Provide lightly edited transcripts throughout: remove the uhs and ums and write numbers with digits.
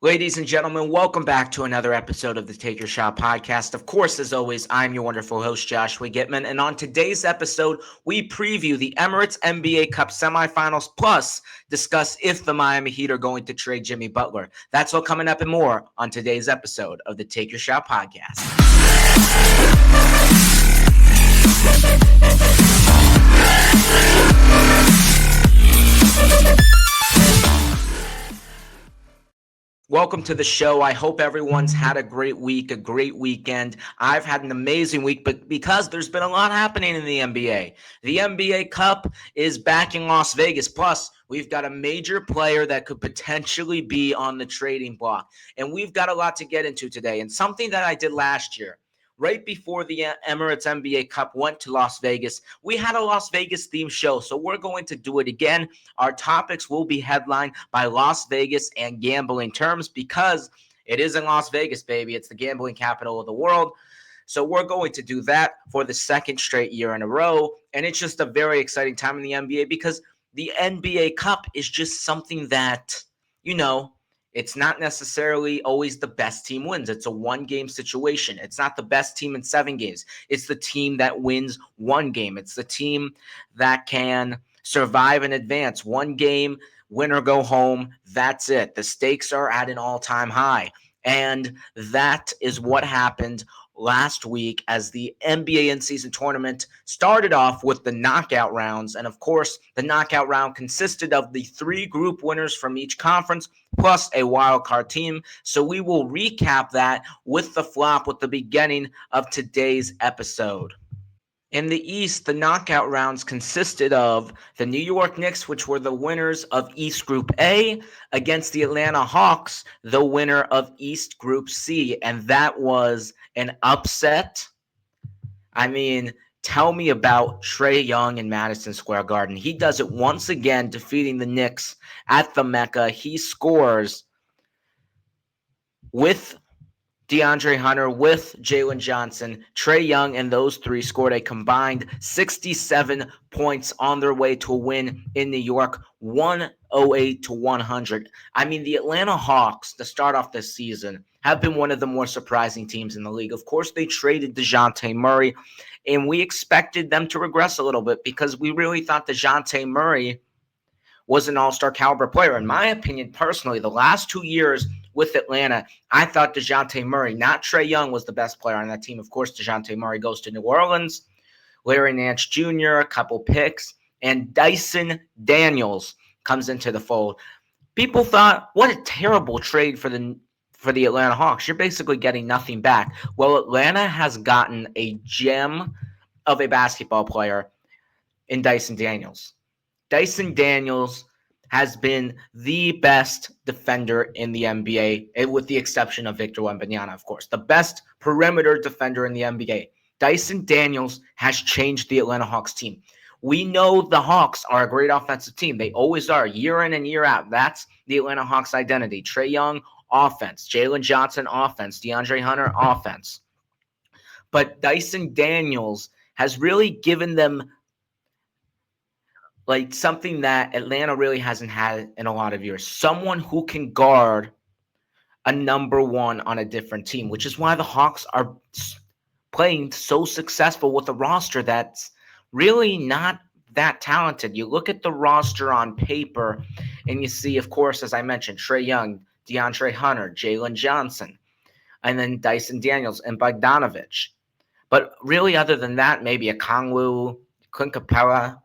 Ladies and gentlemen, welcome back to another episode of the Take Your Shot podcast. Of course, as always, I'm your wonderful host, Josh Gitman. And on today's episode, we preview the Emirates NBA Cup semifinals, plus discuss if the Miami Heat are going to trade Jimmy Butler. That's all coming up and more on today's episode of the Take Your Shot podcast. Welcome to the show. I hope everyone's had a great week, a great weekend. I've had an amazing week, but because there's been a lot happening in the NBA. The NBA Cup is back in Las Vegas. Plus, we've got a major player that could potentially be on the trading block. And we've got a lot to get into today. And something that I did last year, right before the Emirates NBA Cup went to Las Vegas, we had a Las Vegas themed show. So we're going to do it again. Our topics will be headlined by Las Vegas and gambling terms because it is in Las Vegas, baby. It's the gambling capital of the world. So we're going to do that for the second straight year in a row. And it's just a very exciting time in the NBA because the NBA Cup is just something that, it's not necessarily always the best team wins. It's a one-game situation. It's not the best team in 7 games. It's the team that wins one game. It's the team that can survive and advance. One game, win or go home. That's it. The stakes are at an all-time high. And that is what happened last week as the NBA in-season tournament started off with the knockout rounds. And of course, the knockout round consisted of the 3 group winners from each conference plus a wild card team. So we will recap that with the beginning of today's episode. In the East, the knockout rounds consisted of the New York Knicks, which were the winners of East Group A, against the Atlanta Hawks, the winner of East Group C. And that was an upset. I mean, tell me about Trae Young in Madison Square Garden. He does it once again, defeating the Knicks at the Mecca. He scores with DeAndre Hunter, with Jalen Johnson. Trae Young and those 3 scored a combined 67 points on their way to a win in New York, 108-100. I mean, the Atlanta Hawks, to start off this season, have been one of the more surprising teams in the league. Of course, they traded DeJounte Murray, and we expected them to regress a little bit because we really thought DeJounte Murray was an all-star caliber player. In my opinion, personally, the last 2 years with Atlanta, I thought DeJounte Murray, not Trae Young, was the best player on that team. Of course, DeJounte Murray goes to New Orleans, Larry Nance Jr., a couple picks, and Dyson Daniels comes into the fold. People thought, what a terrible trade for the Atlanta Hawks. You're basically getting nothing back. Well, Atlanta has gotten a gem of a basketball player in Dyson Daniels. Dyson Daniels has been the best defender in the NBA, with the exception of Victor Wembanyama, of course. The best perimeter defender in the NBA. Dyson Daniels has changed the Atlanta Hawks team. We know the Hawks are a great offensive team. They always are, year in and year out. That's the Atlanta Hawks identity. Trae Young, offense. Jalen Johnson, offense. DeAndre Hunter, offense. But Dyson Daniels has really given them like something that Atlanta really hasn't had in a lot of years. Someone who can guard a number 1 on a different team, which is why the Hawks are playing so successful with a roster that's really not that talented. You look at the roster on paper and you see, of course, as I mentioned, Trae Young, DeAndre Hunter, Jalen Johnson, and then Dyson Daniels and Bogdanovich. But really, other than that, maybe a Kongwu, Clint Capella,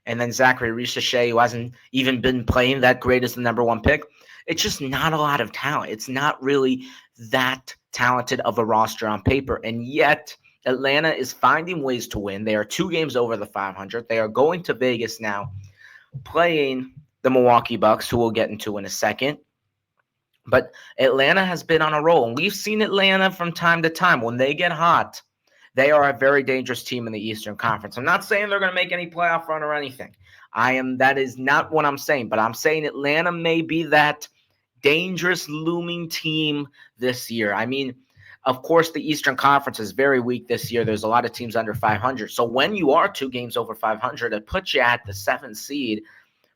and then Zachary Richichet, who hasn't even been playing that great as the number 1 pick. It's just not a lot of talent. It's not really that talented of a roster on paper. And yet, Atlanta is finding ways to win. They are 2 games over the 500. They are going to Vegas now, playing the Milwaukee Bucks, who we'll get into in a second. But Atlanta has been on a roll. And we've seen Atlanta from time to time. When they get hot, they are a very dangerous team in the Eastern Conference. I'm not saying they're going to make any playoff run or anything. That is not what I'm saying. But I'm saying Atlanta may be that dangerous looming team this year. I mean, of course, the Eastern Conference is very weak this year. There's a lot of teams under 500. So when you are 2 games over 500, it puts you at the 7th seed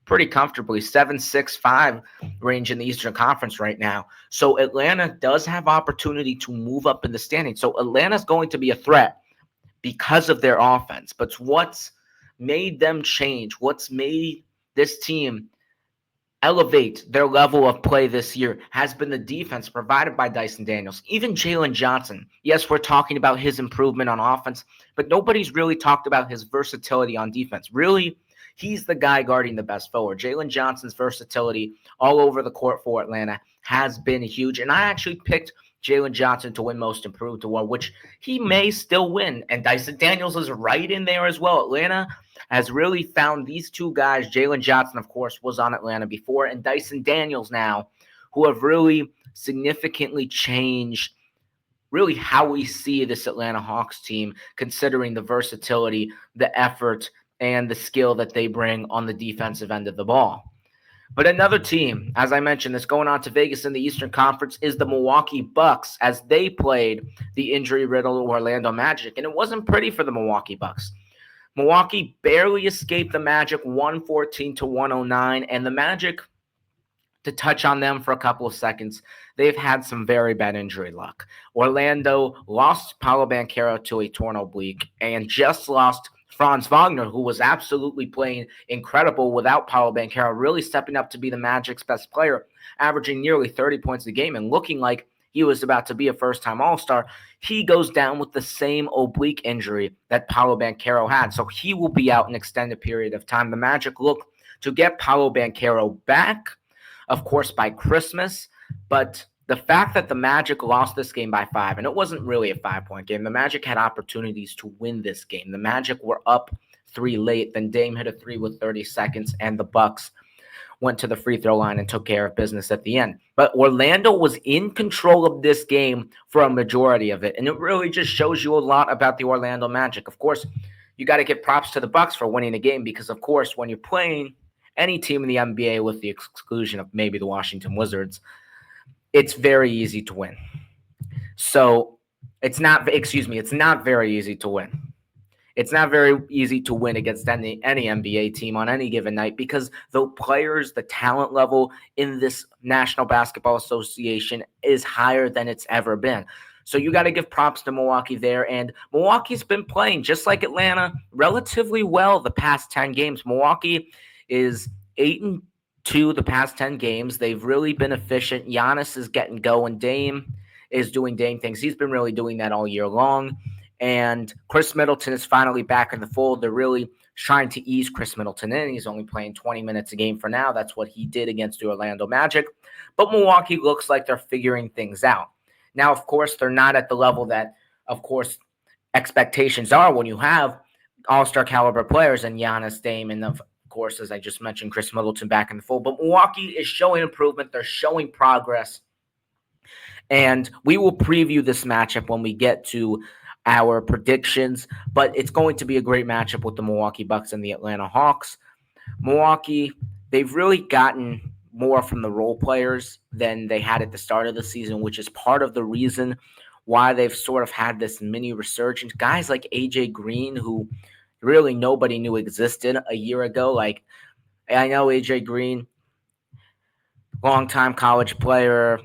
pretty comfortably, 7-6-5 range in the Eastern Conference right now. So Atlanta does have opportunity to move up in the standings. So Atlanta's going to be a threat because of their offense. But what's made them change, what's made this team elevate their level of play this year has been the defense provided by Dyson Daniels. Even Jalen Johnson. Yes, we're talking about his improvement on offense, but nobody's really talked about his versatility on defense. Really, he's the guy guarding the best forward. Jalen Johnson's versatility all over the court for Atlanta has been huge. And I actually picked Jalen Johnson to win Most Improved Award, which he may still win. And Dyson Daniels is right in there as well. Atlanta has really found these two guys. Jalen Johnson, of course, was on Atlanta before, and Dyson Daniels now, who have really significantly changed really how we see this Atlanta Hawks team, considering the versatility, the effort, and the skill that they bring on the defensive end of the ball. But another team, as I mentioned, that's going on to Vegas in the Eastern Conference is the Milwaukee Bucks, as they played the injury-riddled Orlando Magic, and it wasn't pretty for the Milwaukee Bucks. Milwaukee barely escaped the Magic 114-109, and the Magic, to touch on them for a couple of seconds, they've had some very bad injury luck. Orlando lost Paolo Banchero to a torn oblique and just lost Franz Wagner, who was absolutely playing incredible without Paolo Banchero, really stepping up to be the Magic's best player, averaging nearly 30 points a game and looking like he was about to be a first-time All-Star. He goes down with the same oblique injury that Paolo Banchero had, so he will be out an extended period of time. The Magic look to get Paolo Banchero back, of course, by Christmas, but the fact that the Magic lost this game by 5, and it wasn't really a 5-point game, the Magic had opportunities to win this game. The Magic were up 3 late, then Dame hit a 3 with 30 seconds, and the Bucks went to the free throw line and took care of business at the end. But Orlando was in control of this game for a majority of it, and it really just shows you a lot about the Orlando Magic. Of course, you got to give props to the Bucks for winning the game because, of course, when you're playing any team in the NBA with the exclusion of maybe the Washington Wizards, it's very easy to win. So it's not very easy to win. It's not very easy to win against any NBA team on any given night because the players, the talent level in this National Basketball Association is higher than it's ever been. So you got to give props to Milwaukee there. And Milwaukee's been playing, just like Atlanta, relatively well the past 10 games. Milwaukee is 8-2 the past 10 games. They've really been efficient. Giannis is getting going. Dame is doing Dame things. He's been really doing that all year long. And Chris Middleton is finally back in the fold. They're really trying to ease Chris Middleton in. He's only playing 20 minutes a game for now. That's what he did against the Orlando Magic. But Milwaukee looks like they're figuring things out. Now, of course, they're not at the level that, of course, expectations are when you have all-star caliber players and Giannis, Dame, and of course, as I just mentioned, Chris Middleton back in the fold. But Milwaukee is showing improvement. They're showing progress. And we will preview this matchup when we get to our predictions. But it's going to be a great matchup with the Milwaukee Bucks and the Atlanta Hawks. Milwaukee, they've really gotten more from the role players than they had at the start of the season, which is part of the reason why they've sort of had this mini resurgence. Guys like AJ Green, who really nobody knew existed a year ago. Like, I know AJ Green, longtime college player,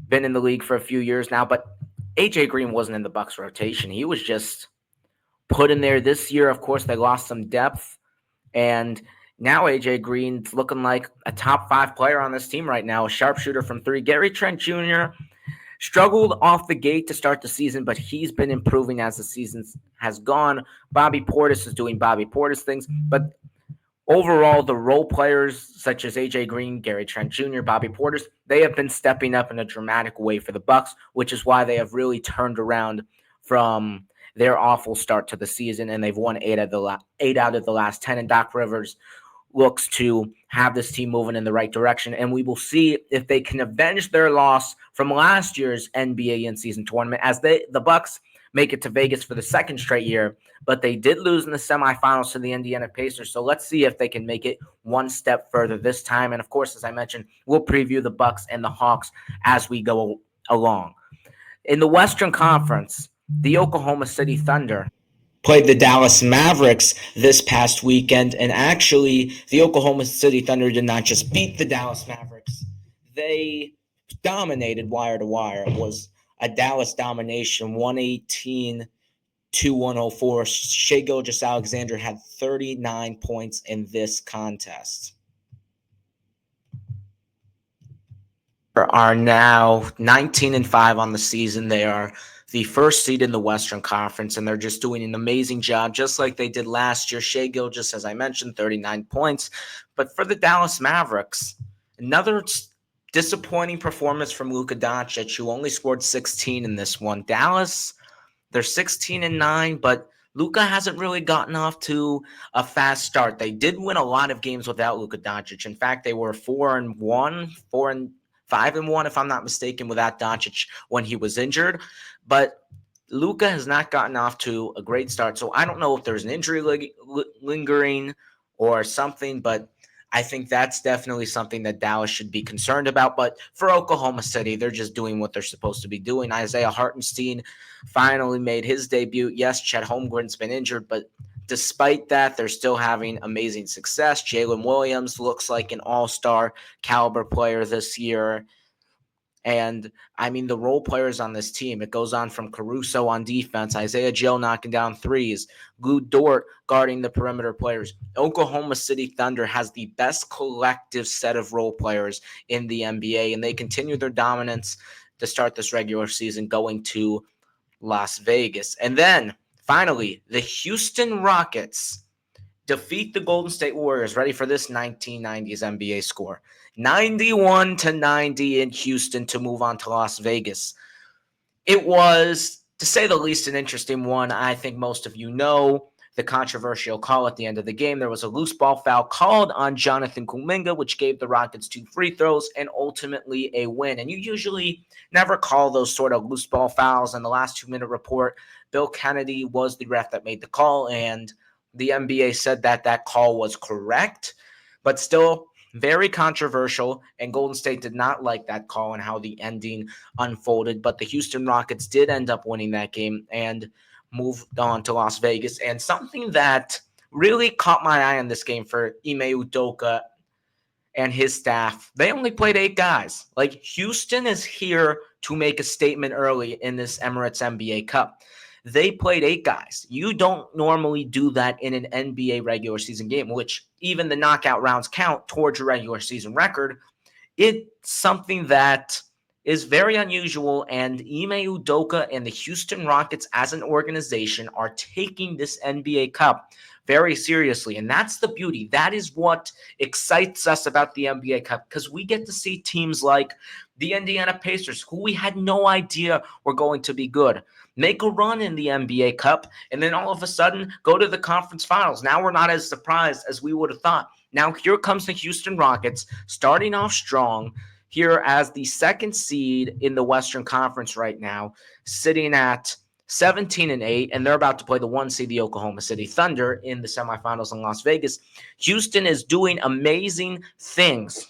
been in the league for a few years now, but AJ Green wasn't in the Bucks rotation. He was just put in there this year. Of course, they lost some depth, and now AJ Green's looking like a top 5 player on this team right now, a sharpshooter from 3. Gary Trent Jr. struggled off the gate to start the season, but he's been improving as the season has gone. Bobby Portis is doing Bobby Portis things, but overall, the role players such as AJ Green, Gary Trent Jr., Bobby Portis, they have been stepping up in a dramatic way for the Bucks, which is why they have really turned around from their awful start to the season, and they've won 8 out of the last 10. And Doc Rivers looks to have this team moving in the right direction, and we will see if they can avenge their loss from last year's NBA in-season tournament as the Bucks make it to Vegas for the 2nd straight year, but they did lose in the semifinals to the Indiana Pacers. So let's see if they can make it one step further this time. And of course, as I mentioned, we'll preview the Bucks and the Hawks as we go along. In the Western Conference, the Oklahoma City Thunder, played the Dallas Mavericks this past weekend, and actually the Oklahoma City Thunder did not just beat the Dallas Mavericks, they dominated wire to wire. It was a Dallas domination, 118 to 104. Shai Gilgeous-Alexander had 39 points in this contest. Are now 19-5 on the season. They are the first seed in the Western Conference, and they're just doing an amazing job, just like they did last year. Shai Gilgeous, as I mentioned, 39 points. But for the Dallas Mavericks, another disappointing performance from Luka Doncic, who only scored 16 in this one. Dallas, they're 16-9, but Luka hasn't really gotten off to a fast start. They did win a lot of games without Luka Doncic. In fact, they were 4-1, 5-1, if I'm not mistaken, without Doncic when he was injured. But Luka has not gotten off to a great start. So I don't know if there's an injury lingering or something, but I think that's definitely something that Dallas should be concerned about. But for Oklahoma City, they're just doing what they're supposed to be doing. Isaiah Hartenstein finally made his debut. Yes, Chet Holmgren's been injured, but despite that, they're still having amazing success. Jalen Williams looks like an all-star caliber player this year. And I mean, the role players on this team, it goes on from Caruso on defense, Isaiah Joe knocking down threes, Lou Dort guarding the perimeter players. Oklahoma City Thunder has the best collective set of role players in the NBA, and they continue their dominance to start this regular season going to Las Vegas. And then finally, the Houston Rockets defeat the Golden State Warriors. Ready for this 1990s NBA score. 91-90 in Houston to move on to Las Vegas. It was, to say the least, an interesting one. I think most of you know the controversial call at the end of the game. There was a loose ball foul called on Jonathan Kuminga, which gave the Rockets 2 free throws and ultimately a win. And you usually never call those sort of loose ball fouls. In the last 2-minute report, Bill Kennedy was the ref that made the call, and the NBA said that that call was correct, but still very controversial, and Golden State did not like that call and how the ending unfolded. But the Houston Rockets did end up winning that game and moved on to Las Vegas. And something that really caught my eye in this game for Ime Udoka and his staff, they only played 8 guys. Like, Houston is here to make a statement early in this Emirates NBA Cup. They played 8 guys. You don't normally do that in an NBA regular season game, which even the knockout rounds count towards your regular season record. It's something that is very unusual, and Ime Udoka and the Houston Rockets as an organization are taking this NBA Cup very seriously, and that's the beauty. That is what excites us about the NBA Cup, because we get to see teams like the Indiana Pacers, who we had no idea were going to be good, make a run in the NBA Cup, and then all of a sudden go to the conference finals. Now we're not as surprised as we would have thought. Now here comes the Houston Rockets, starting off strong here as the 2nd seed in the Western Conference right now, sitting at 17-8, and they're about to play the 1 seed, the Oklahoma City Thunder, in the semifinals in Las Vegas. Houston is doing amazing things.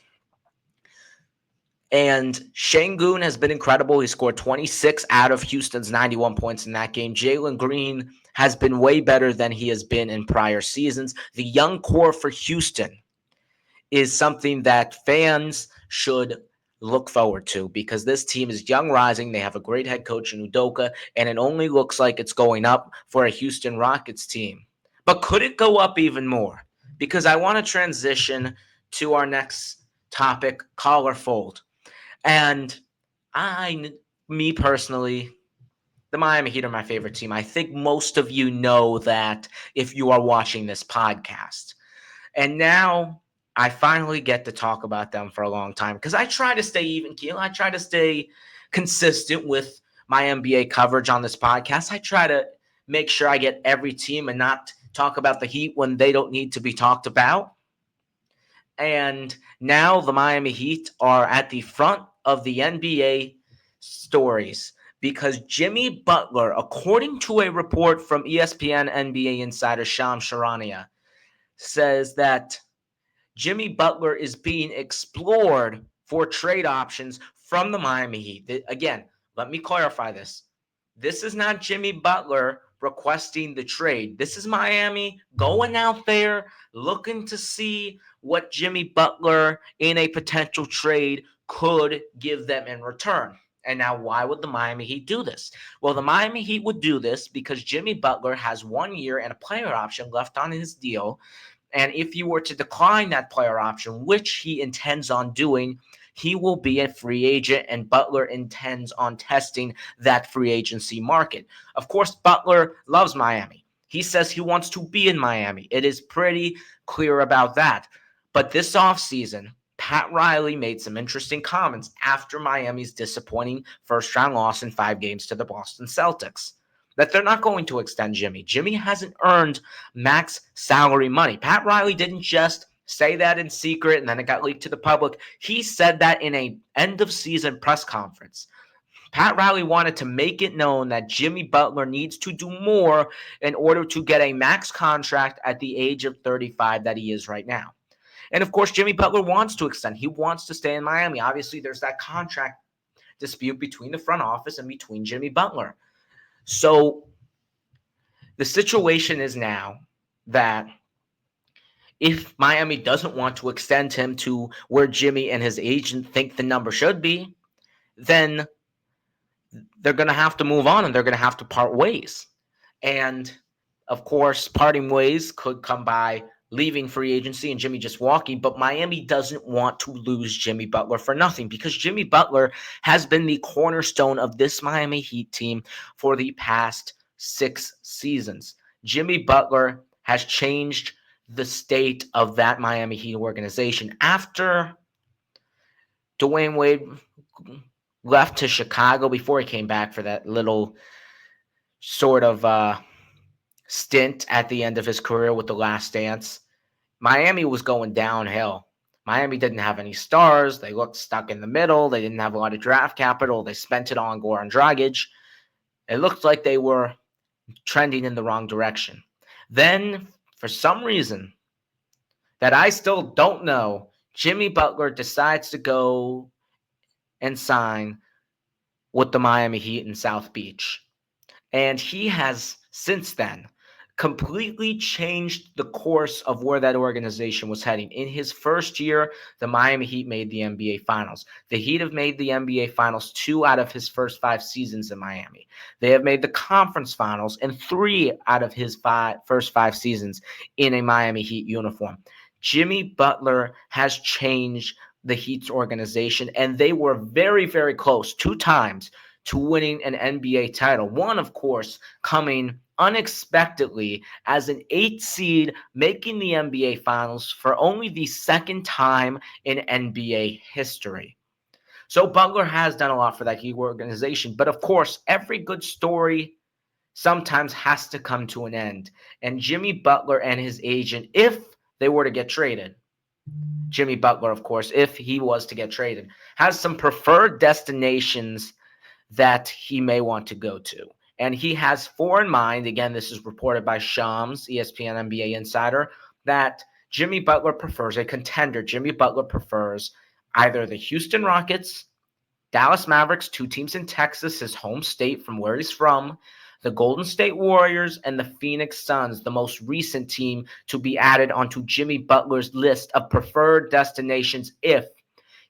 And Şengün has been incredible. He scored 26 out of Houston's 91 points in that game. Jalen Green has been way better than he has been in prior seasons. The young core for Houston is something that fans should look forward to, because this team is young rising. They have a great head coach in Udoka, and it only looks like it's going up for a Houston Rockets team. But could it go up even more? Because I want to transition to our next topic, call or fold. And me personally, the Miami Heat are my favorite team. I think most of you know that if you are watching this podcast. And now I finally get to talk about them for a long time, because I try to stay even keel. I try to stay consistent with my NBA coverage on this podcast. I try to make sure I get every team and not talk about the Heat when they don't need to be talked about. And now the Miami Heat are at the front of the NBA stories, because Jimmy Butler, according to a report from ESPN NBA insider Shams Charania, says that Jimmy Butler is being explored for trade options from the Miami Heat. Again, let me clarify this. This is not Jimmy Butler requesting the trade. This is Miami going out there looking to see what Jimmy Butler in a potential trade could give them in return. And now, why would the Miami Heat do this? Well, the Miami Heat would do this because Jimmy Butler has 1 year and a player option left on his deal. And if you were to decline that player option, which he intends on doing, he will be a free agent, and Butler intends on testing that free agency market. Of course, Butler loves Miami. He says he wants to be in Miami. It is pretty clear about that. But this offseason, Pat Riley made some interesting comments after Miami's disappointing first-round loss in 5 games to the Boston Celtics, that they're not going to extend Jimmy. Jimmy hasn't earned max salary money. Pat Riley didn't just say that in secret and then it got leaked to the public. He said that in a end of season press conference. Pat Riley wanted to make it known that Jimmy Butler needs to do more in order to get a max contract at the age of 35 that he is right now. And of course, Jimmy Butler wants to extend. He wants to stay in Miami. Obviously, there's that contract dispute between the front office and between Jimmy Butler. So the situation is now that if Miami doesn't want to extend him to where Jimmy and his agent think the number should be, then they're going to have to move on and they're going to have to part ways. And of course, parting ways could come by leaving free agency and Jimmy just walking, but Miami doesn't want to lose Jimmy Butler for nothing because Jimmy Butler has been the cornerstone of this Miami Heat team for the past 6 seasons. Jimmy Butler has changed the state of that Miami Heat organization. After Dwayne Wade left to Chicago, before he came back for that little sort of stint at the end of his career with the Last Dance, Miami was going downhill. Miami didn't have any stars. They looked stuck in the middle. They didn't have a lot of draft capital. They spent it on Goran Dragic. It looked like they were trending in the wrong direction. Then, for some reason that I still don't know, Jimmy Butler decides to go and sign with the Miami Heat in South Beach. And he has, since then, completely changed the course of where that organization was heading. In his first year, the Miami Heat made the NBA Finals. The Heat have made the NBA Finals 2 out of his first 5 seasons in Miami. They have made the Conference Finals in 3 out of his first 5 seasons in a Miami Heat uniform. Jimmy Butler has changed the Heat's organization, and they were very, very close 2 times to winning an NBA title. One, of course, coming unexpectedly as an 8th seed, making the NBA Finals for only the 2nd time in NBA history. So Butler has done a lot for that Heat organization. But of course, every good story sometimes has to come to an end. And Jimmy Butler and his agent, if they were to get traded, Jimmy Butler, of course, if he was to get traded, has some preferred destinations that he may want to go to. And he has 4 in mind. Again, this is reported by Shams, ESPN NBA insider, that Jimmy Butler prefers a contender. Jimmy Butler prefers either the Houston Rockets, Dallas Mavericks, 2 teams in Texas, his home state from where he's from, the Golden State Warriors, and the Phoenix Suns, the most recent team to be added onto Jimmy Butler's list of preferred destinations if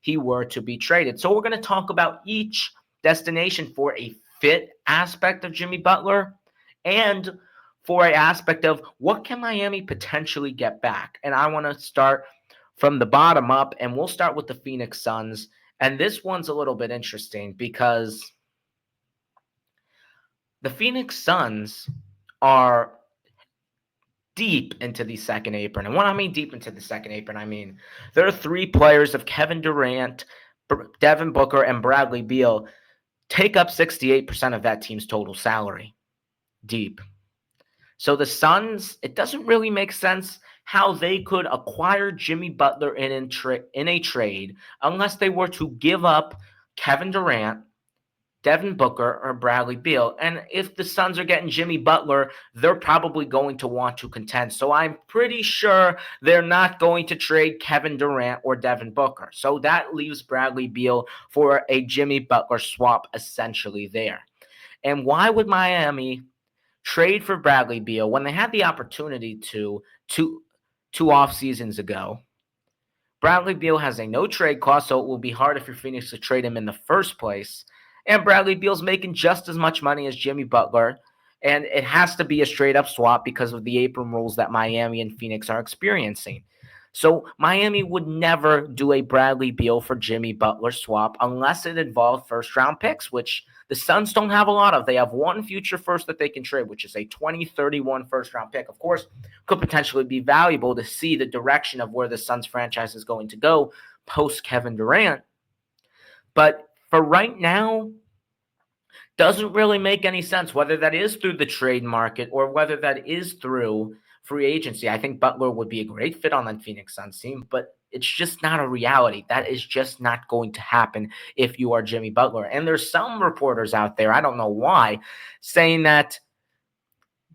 he were to be traded. So we're going to talk about each destination for a fit aspect of Jimmy Butler and for an aspect of what can Miami potentially get back. And I want to start from the bottom up, and we'll start with the Phoenix Suns. And this one's a little bit interesting because the Phoenix Suns are deep into the second apron. And when I mean deep into the second apron, I mean there are 3 players of Kevin Durant, Devin Booker, and Bradley Beal take up 68% of that team's total salary. Deep. So the Suns, it doesn't really make sense how they could acquire Jimmy Butler in a trade unless they were to give up Kevin Durant, Devin Booker, or Bradley Beal. And if the Suns are getting Jimmy Butler, they're probably going to want to contend. So I'm pretty sure they're not going to trade Kevin Durant or Devin Booker. So that leaves Bradley Beal for a Jimmy Butler swap essentially there. And why would Miami trade for Bradley Beal when they had the opportunity to two off seasons ago. Bradley Beal has a no trade cost, so it will be hard if you're Phoenix to trade him in the first place. And Bradley Beal's making just as much money as Jimmy Butler. And it has to be a straight up swap because of the apron rules that Miami and Phoenix are experiencing. So Miami would never do a Bradley Beal for Jimmy Butler swap unless it involved first round picks, which the Suns don't have a lot of. They have one future first that they can trade, which is a 2031 first round pick. Of course, could potentially be valuable to see the direction of where the Suns franchise is going to go post Kevin Durant. But for right now, doesn't really make any sense, whether that is through the trade market or whether that is through free agency. I think Butler would be a great fit on that Phoenix Suns team, but it's just not a reality. That is just not going to happen if you are Jimmy Butler. And there's some reporters out there, I don't know why, saying that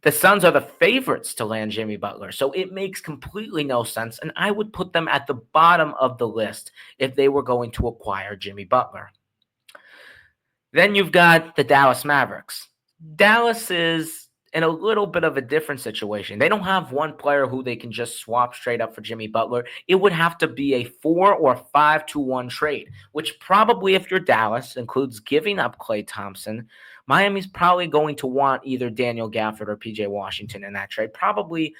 the Suns are the favorites to land Jimmy Butler. So it makes completely no sense. And I would put them at the bottom of the list if they were going to acquire Jimmy Butler. Then you've got the Dallas Mavericks. Dallas is in a little bit of a different situation. They don't have one player who they can just swap straight up for Jimmy Butler. It would have to be a 4 or 5-1 trade, which probably, if you're Dallas, includes giving up Klay Thompson. Miami's probably going to want either Daniel Gafford or PJ Washington in that trade. Probably,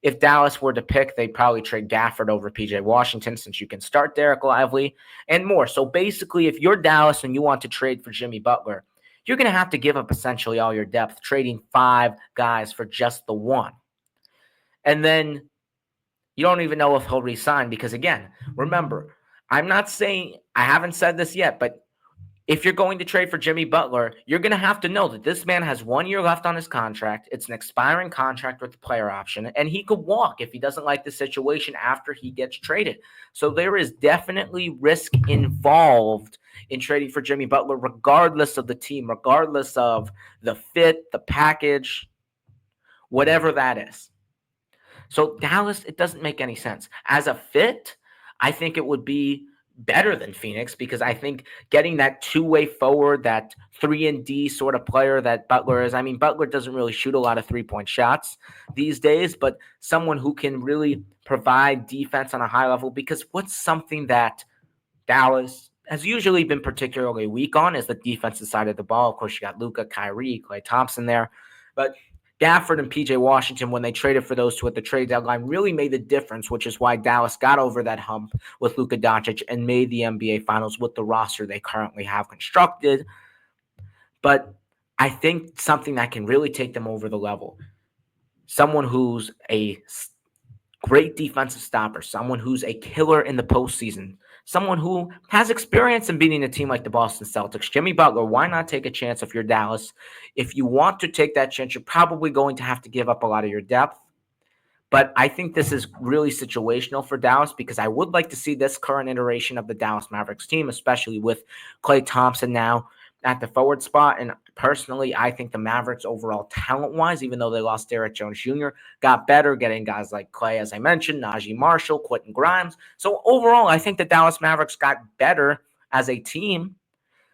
if Dallas were to pick, they'd probably trade Gafford over PJ Washington since you can start Derek Lively and more. So basically, if you're Dallas and you want to trade for Jimmy Butler, you're going to have to give up essentially all your depth, trading 5 guys for just the one. And then you don't even know if he'll resign because, again, remember, I haven't said this yet, but if you're going to trade for Jimmy Butler, you're going to have to know that this man has 1 year left on his contract. It's an expiring contract with the player option, and he could walk if he doesn't like the situation after he gets traded. So there is definitely risk involved in trading for Jimmy Butler, regardless of the team, regardless of the fit, the package, whatever that is. So Dallas, it doesn't make any sense. As a fit, I think it would be better than Phoenix because I think getting that two-way forward, that 3-and-D sort of player that Butler is. I mean, Butler doesn't really shoot a lot of three-point shots these days, but someone who can really provide defense on a high level, because what's something that Dallas has usually been particularly weak on is the defensive side of the ball. Of course, you got Luka, Kyrie, Klay Thompson there, but Gafford and PJ Washington, when they traded for those two at the trade deadline, really made the difference, which is why Dallas got over that hump with Luka Doncic and made the NBA Finals with the roster they currently have constructed. But I think something that can really take them over the level, someone who's a great defensive stopper, someone who's a killer in the postseason, someone who has experience in beating a team like the Boston Celtics. Jimmy Butler, why not take a chance if you're Dallas? If you want to take that chance, you're probably going to have to give up a lot of your depth. But I think this is really situational for Dallas because I would like to see this current iteration of the Dallas Mavericks team, especially with Klay Thompson now at the forward spot. And personally, I think the Mavericks overall talent-wise, even though they lost Derek Jones Jr., got better getting guys like Klay, as I mentioned, Najee Marshall, Quentin Grimes. So overall, I think the Dallas Mavericks got better as a team.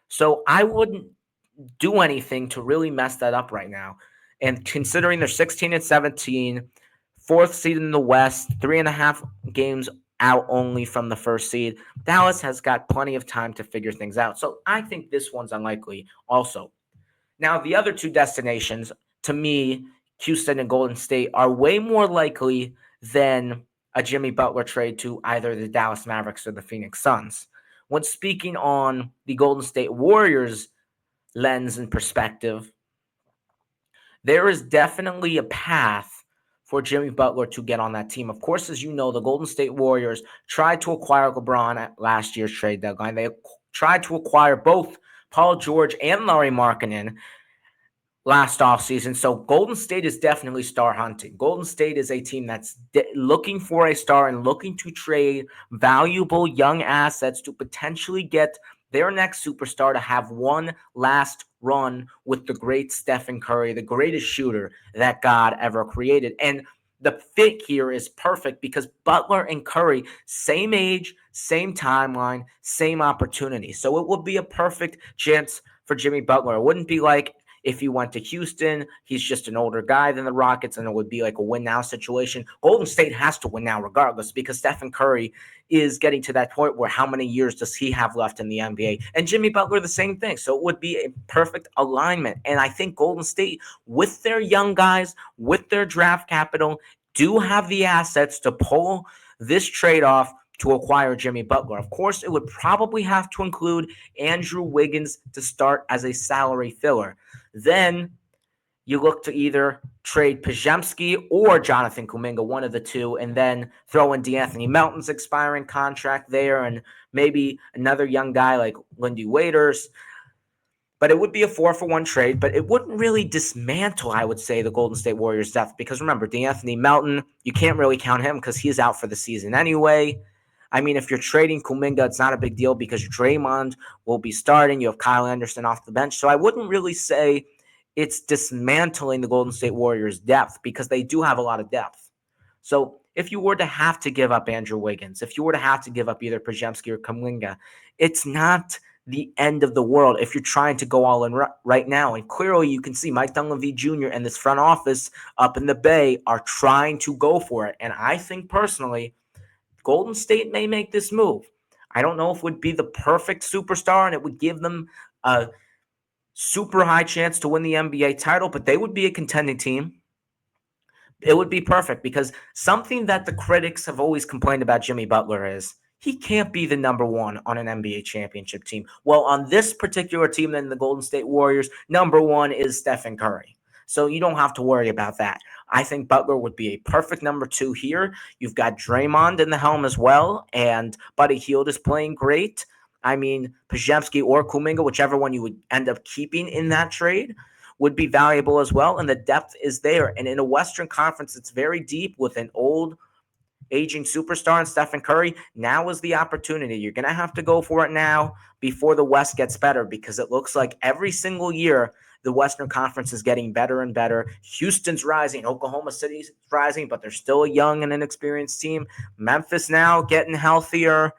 So I wouldn't do anything to really mess that up right now. And considering they're 16-17, 4th seed in the West, 3.5 games out only from the first seed, Dallas has got plenty of time to figure things out. So I think this one's unlikely also. Now, the other two destinations, to me, Houston and Golden State, are way more likely than a Jimmy Butler trade to either the Dallas Mavericks or the Phoenix Suns. When speaking on the Golden State Warriors lens and perspective, there is definitely a path for Jimmy Butler to get on that team. Of course, as you know, the Golden State Warriors tried to acquire LeBron at last year's trade deadline. They tried to acquire both Paul George and Lauri Markkanen last offseason. So Golden State is definitely star hunting. Golden State is a team that's looking for a star and looking to trade valuable young assets to potentially get their next superstar to have one last run with the great Stephen Curry, the greatest shooter that God ever created. And the fit here is perfect because Butler and Curry, same age, same timeline, same opportunity. So it would be a perfect chance for Jimmy Butler. It wouldn't be like If he went to Houston, he's just an older guy than the Rockets, and it would be like a win now situation. Golden State has to win now regardless because Stephen Curry is getting to that point where how many years does he have left in the NBA? And Jimmy Butler, the same thing. So it would be a perfect alignment. And I think Golden State, with their young guys, with their draft capital, do have the assets to pull this trade off to acquire Jimmy Butler. Of course, it would probably have to include Andrew Wiggins to start as a salary filler. Then you look to either trade Pajemski or Jonathan Kuminga, one of the two, and then throw in DeAnthony Melton's expiring contract there and maybe another young guy like Lindy Waiters. But it would be a 4-for-1 trade, but it wouldn't really dismantle, I would say, the Golden State Warriors' depth because remember, DeAnthony Melton, you can't really count him because he's out for the season anyway. I mean, if you're trading Kuminga, it's not a big deal because Draymond will be starting. You have Kyle Anderson off the bench. So I wouldn't really say it's dismantling the Golden State Warriors' depth because they do have a lot of depth. So if you were to have to give up Andrew Wiggins, if you were to have to give up either Pajemski or Kuminga, it's not the end of the world if you're trying to go all in right now. And clearly you can see Mike Dunleavy Jr. and this front office up in the Bay are trying to go for it. And I think personally, Golden State may make this move. I don't know if it would be the perfect superstar and it would give them a super high chance to win the NBA title, but they would be a contending team. It would be perfect because something that the critics have always complained about Jimmy Butler is he can't be the number one on an NBA championship team. Well, on this particular team, then the Golden State Warriors, number one is Stephen Curry. So you don't have to worry about that. I think Butler would be a perfect number two here. You've got Draymond in the helm as well, and Buddy Hield is playing great. I mean, Pajemski or Kuminga, whichever one you would end up keeping in that trade, would be valuable as well. And the depth is there. And in a Western Conference, it's very deep with an old, aging superstar in Stephen Curry. Now is the opportunity. You're going to have to go for it now before the West gets better because it looks like every single year the Western Conference is getting better and better. Houston's rising. Oklahoma City's rising, but they're still a young and inexperienced team. Memphis now getting healthier.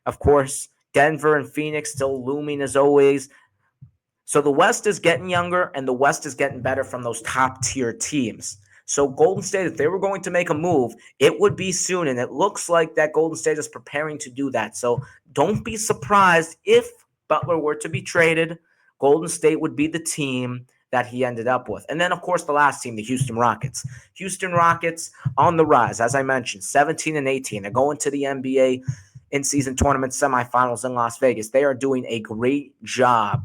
Of course, Denver and Phoenix still looming as always. So the West is getting younger and the West is getting better from those top tier teams. So Golden State, if they were going to make a move, it would be soon. And it looks like that Golden State is preparing to do that. So don't be surprised if Butler were to be traded. Golden State would be the team that he ended up with. And then, of course, the last team, the Houston Rockets. Houston Rockets on the rise, as I mentioned, 17-18. They're going to the NBA in-season tournament semifinals in Las Vegas. They are doing a great job,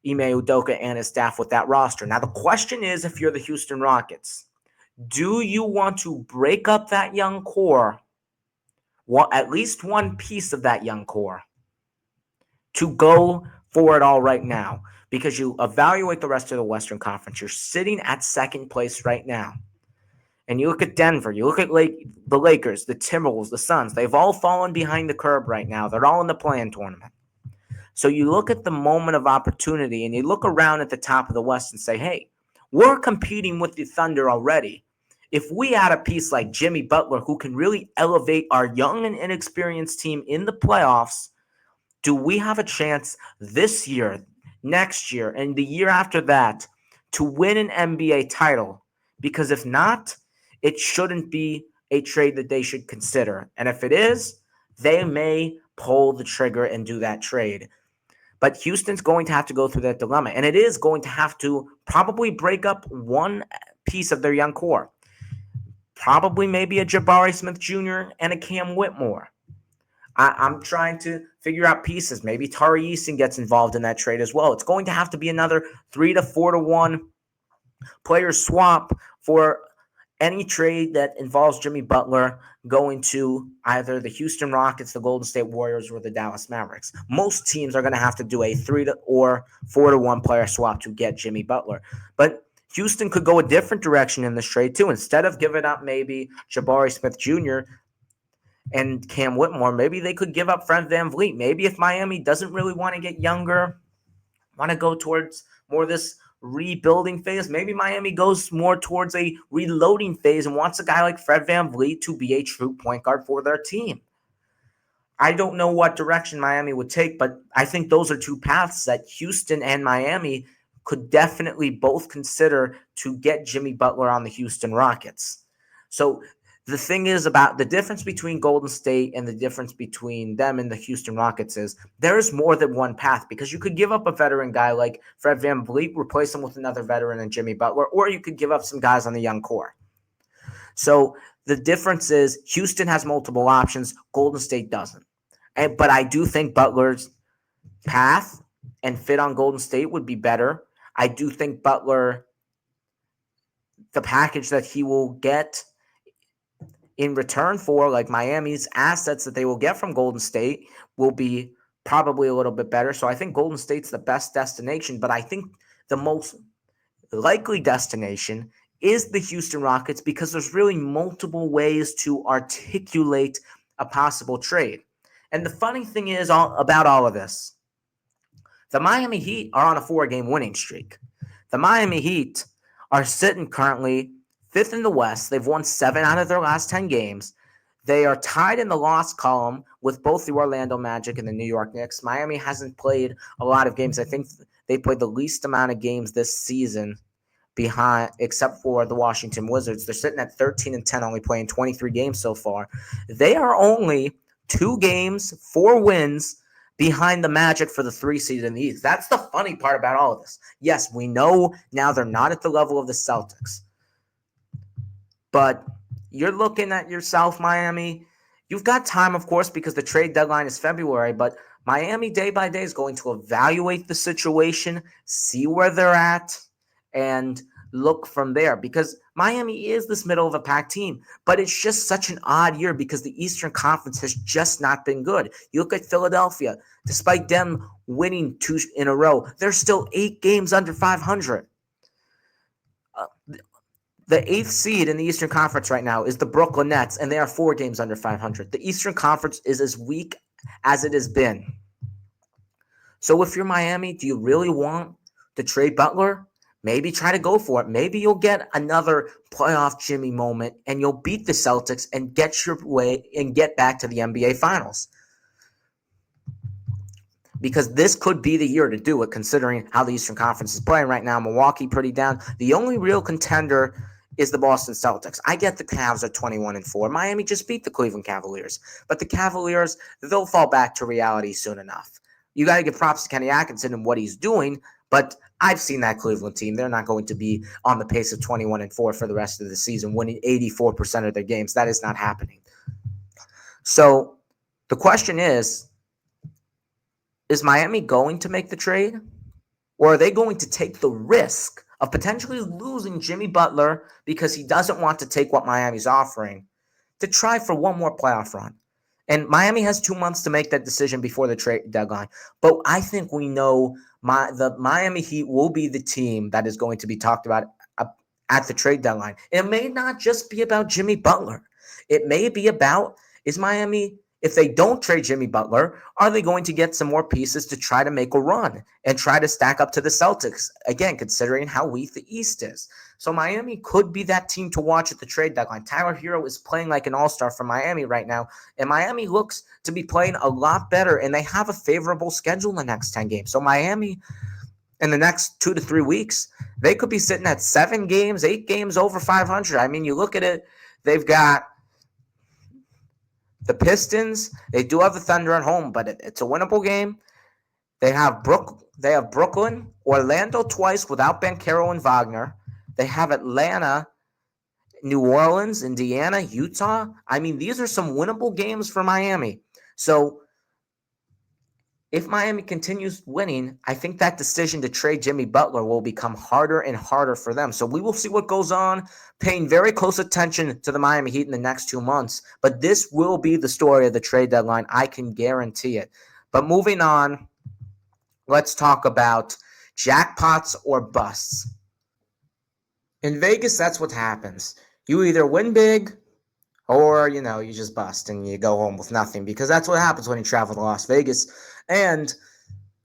Ime Udoka and his staff, with that roster. Now, the question is, if you're the Houston Rockets, do you want to break up that young core, well, at least one piece of that young core, to go for it all right now? Because you evaluate the rest of the Western Conference, you're sitting at second place right now. And you look at Denver, you look at the Lakers, the Timberwolves, the Suns. They've all fallen behind the curve right now. They're all in the play-in tournament. So you look at the moment of opportunity and you look around at the top of the West and say, hey, we're competing with the Thunder already. If we add a piece like Jimmy Butler who can really elevate our young and inexperienced team in the playoffs, do we have a chance this year, next year, and the year after that to win an NBA title? Because if not, it shouldn't be a trade that they should consider. And if it is, they may pull the trigger and do that trade. But Houston's going to have to go through that dilemma. And it is going to have to probably break up one piece of their young core. Probably maybe a Jabari Smith Jr. and a Cam Whitmore. I'm trying to figure out pieces. Maybe Tari Eason gets involved in that trade as well. It's going to have to be another 3 to 4 to 1 player swap for any trade that involves Jimmy Butler going to either the Houston Rockets, the Golden State Warriors, or the Dallas Mavericks. Most teams are going to have to do a 3 to or 4 to 1 player swap to get Jimmy Butler. But Houston could go a different direction in this trade too. Instead of giving up maybe Jabari Smith Jr. and Cam Whitmore, maybe they could give up Fred VanVleet. Maybe if Miami doesn't really want to get younger, want to go towards more of this rebuilding phase, maybe Miami goes more towards a reloading phase and wants a guy like Fred VanVleet to be a true point guard for their team. I don't know what direction Miami would take, but I think those are two paths that Houston and Miami could definitely both consider to get Jimmy Butler on the Houston Rockets. So the thing is about the difference between Golden State and the difference between them and the Houston Rockets is there's more than one path, because you could give up a veteran guy like Fred VanVleet, replace him with another veteran and Jimmy Butler, or you could give up some guys on the young core. So the difference is Houston has multiple options, Golden State doesn't. But I do think Butler's path and fit on Golden State would be better. I do think Butler, the package that he will get in return for like Miami's assets that they will get from Golden State will be probably a little bit better. So I think Golden State's the best destination, but I think the most likely destination is the Houston Rockets, because there's really multiple ways to articulate a possible trade. And the funny thing is about all of this, the Miami Heat are on a 4-game winning streak. The Miami Heat are sitting currently 5th in the West. They've won 7 out of their last 10 games. They are tied in the loss column with both the Orlando Magic and the New York Knicks. Miami hasn't played a lot of games. I think they played the least amount of games this season behind, except for the Washington Wizards. They're sitting at 13-10, only playing 23 games so far. They are only 2 games, 4 wins behind the Magic for the 3 seed in the East. That's the funny part about all of this. Yes, we know now they're not at the level of the Celtics. But you're looking at yourself, Miami. You've got time, of course, because the trade deadline is February, but Miami day by day is going to evaluate the situation, see where they're at, and look from there, because Miami is this middle of a pack team, but it's just such an odd year because the Eastern Conference has just not been good. You look at Philadelphia, despite them winning 2 in a row, they're still 8 games under 500. The 8th seed in the Eastern Conference right now is the Brooklyn Nets, and they are 4 games under 500. The Eastern Conference is as weak as it has been. So if you're Miami, do you really want to trade Butler? Maybe try to go for it. Maybe you'll get another playoff Jimmy moment, and you'll beat the Celtics and get your way and get back to the NBA Finals. Because this could be the year to do it, considering how the Eastern Conference is playing right now. Milwaukee pretty down. The only real contender is the Boston Celtics. I get the Cavs are 21-4. Miami just beat the Cleveland Cavaliers. But the Cavaliers, they'll fall back to reality soon enough. You got to give props to Kenny Atkinson and what he's doing, but I've seen that Cleveland team. They're not going to be on the pace of 21-4 for the rest of the season, winning 84% of their games. That is not happening. So the question is Miami going to make the trade? Or are they going to take the risk of potentially losing Jimmy Butler because he doesn't want to take what Miami's offering to try for one more playoff run? And Miami has 2 months to make that decision before the trade deadline. But I think we know the Miami Heat will be the team that is going to be talked about at the trade deadline. It may not just be about Jimmy Butler. It may be about, is Miami, if they don't trade Jimmy Butler, are they going to get some more pieces to try to make a run and try to stack up to the Celtics? Again, considering how weak the East is. So Miami could be that team to watch at the trade deadline. Tyler Hero is playing like an all-star for Miami right now, and Miami looks to be playing a lot better, and they have a favorable schedule in the next 10 games. So Miami, in the next 2 to 3 weeks, they could be sitting at 7 games, 8 games over 500. I mean, you look at it, they've got the Pistons. They do have the Thunder at home, but it's a winnable game. They have Brooklyn, Orlando twice without Banchero and Wagner. They have Atlanta, New Orleans, Indiana, Utah. I mean, these are some winnable games for Miami. So if Miami continues winning, I think that decision to trade Jimmy Butler will become harder and harder for them. So we will see what goes on, paying very close attention to the Miami Heat in the next 2 months. But this will be the story of the trade deadline. I can guarantee it. But moving on, let's talk about jackpots or busts. In Vegas, that's what happens. You either win big or, you just bust and you go home with nothing, because that's what happens when you travel to Las Vegas. And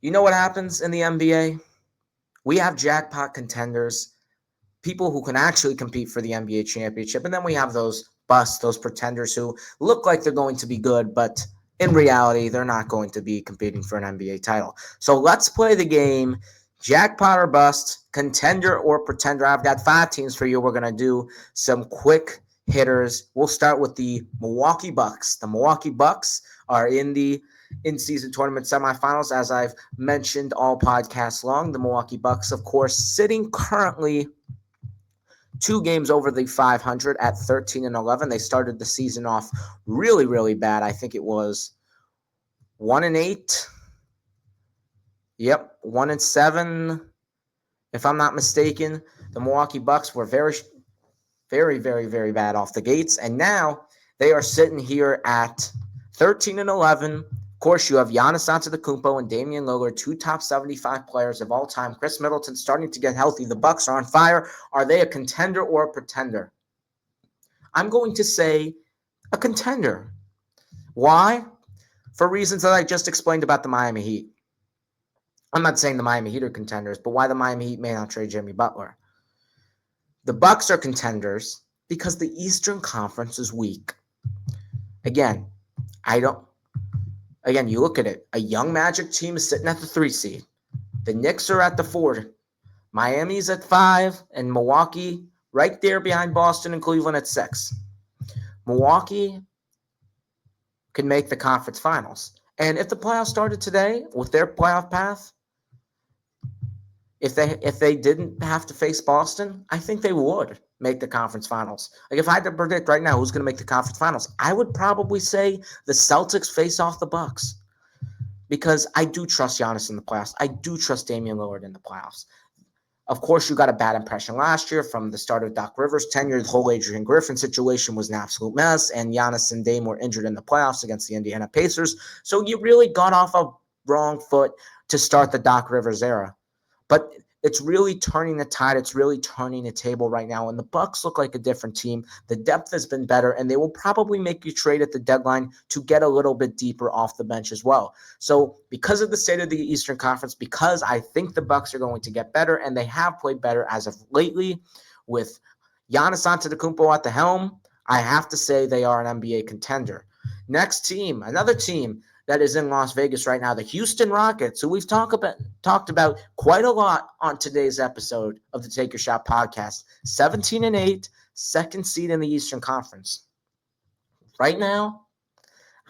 you know what happens in the NBA? We have jackpot contenders, people who can actually compete for the NBA championship. And then we have those busts, those pretenders who look like they're going to be good, but in reality, they're not going to be competing for an NBA title. So let's play the game Jackpot or bust, contender or pretender. I've got 5 teams for you. We're going to do some quick hitters. We'll start with the Milwaukee Bucks. The Milwaukee Bucks are in the in-season tournament semifinals, as I've mentioned all podcasts long. The Milwaukee Bucks, of course, sitting currently 2 games over the 500 at 13-11. They started the season off really, really bad. I think it was 1-8. Yep, 1-7. If I'm not mistaken, the Milwaukee Bucks were very, very, very, very bad off the gates, and now they are sitting here at 13-11. Of course, you have Giannis Antetokounmpo and Damian Lillard, 2 top 75 players of all time. Chris Middleton starting to get healthy. The Bucks are on fire. Are they a contender or a pretender? I'm going to say a contender. Why? For reasons that I just explained about the Miami Heat. I'm not saying the Miami Heat are contenders, but why the Miami Heat may not trade Jimmy Butler. The Bucks are contenders because the Eastern Conference is weak. Again, you look at it. A young Magic team is sitting at the 3 seed. The Knicks are at the 4. Miami's at 5, and Milwaukee right there behind Boston and Cleveland at 6. Milwaukee can make the conference finals. And if the playoffs started today with their playoff path, if they didn't have to face Boston, I think they would make the conference finals. Like if I had to predict right now who's going to make the conference finals, I would probably say the Celtics face off the Bucks because I do trust Giannis in the playoffs. I do trust Damian Lillard in the playoffs. Of course, you got a bad impression last year from the start of Doc Rivers' tenure. The whole Adrian Griffin situation was an absolute mess, and Giannis and Dame were injured in the playoffs against the Indiana Pacers. So you really got off a wrong foot to start the Doc Rivers era. But it's really turning the tide. It's really turning the table right now. And the Bucks look like a different team. The depth has been better, and they will probably make you trade at the deadline to get a little bit deeper off the bench as well. So because of the state of the Eastern Conference, because I think the Bucks are going to get better, and they have played better as of lately with Giannis Antetokounmpo at the helm, I have to say they are an NBA contender. Next team, another team that is in Las Vegas right now, the Houston Rockets, who we've talked about quite a lot on today's episode of the Take Your Shot podcast. 17-8, second seed in the Eastern Conference. Right now,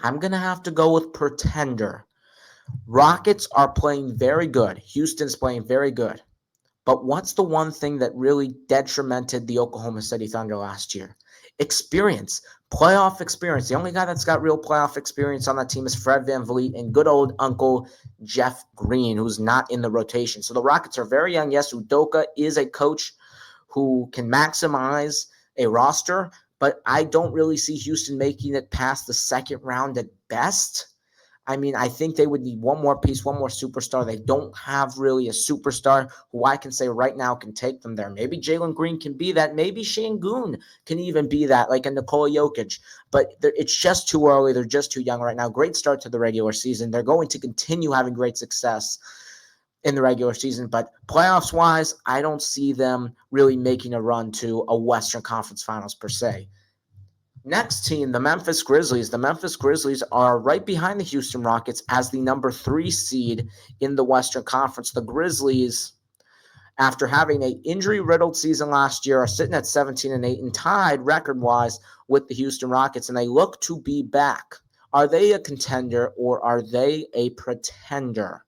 I'm going to have to go with pretender. Rockets are playing very good. Houston's playing very good. But what's the one thing that really detrimented the Oklahoma City Thunder last year? Experience. Playoff experience. The only guy that's got real playoff experience on that team is Fred VanVleet and good old Uncle Jeff Green, who's not in the rotation. So the Rockets are very young. Yes, Udoka is a coach who can maximize a roster, but I don't really see Houston making it past the second round at best. I mean, I think they would need one more piece, one more superstar. They don't have really a superstar who I can say right now can take them there. Maybe Jalen Green can be that. Maybe Şengün can even be that, like a Nikola Jokic. But it's just too early. They're just too young right now. Great start to the regular season. They're going to continue having great success in the regular season. But playoffs-wise, I don't see them really making a run to a Western Conference Finals per se. Next team, the Memphis Grizzlies. The Memphis Grizzlies are right behind the Houston Rockets as the number 3 seed in the Western Conference. The Grizzlies, after having an injury-riddled season last year, are sitting at 17-8 and tied record-wise with the Houston Rockets, and they look to be back. Are they a contender or are they a pretender?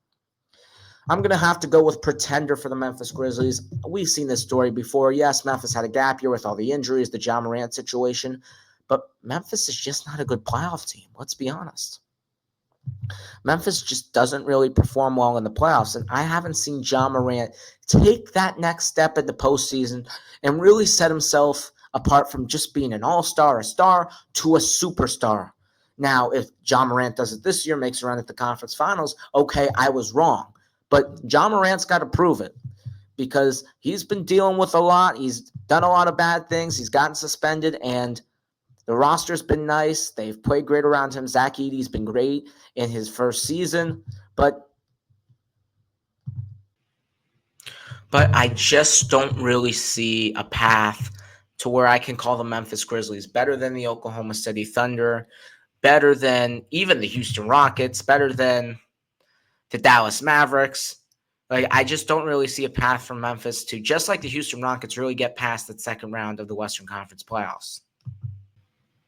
I'm going to have to go with pretender for the Memphis Grizzlies. We've seen this story before. Yes, Memphis had a gap year with all the injuries, the Ja Morant situation, but Memphis is just not a good playoff team. Let's be honest. Memphis just doesn't really perform well in the playoffs, and I haven't seen Ja Morant take that next step in the postseason and really set himself apart from just being an all-star, a star, to a superstar. Now, if Ja Morant does it this year, makes a run at the conference finals, okay, I was wrong. But Ja Morant's got to prove it because he's been dealing with a lot. He's done a lot of bad things. He's gotten suspended, and the roster's been nice. They've played great around him. Zach Edey's been great in his first season, but I just don't really see a path to where I can call the Memphis Grizzlies better than the Oklahoma City Thunder, better than even the Houston Rockets, better than the Dallas Mavericks. Like, I just don't really see a path for Memphis to, just like the Houston Rockets, really get past the second round of the Western Conference playoffs.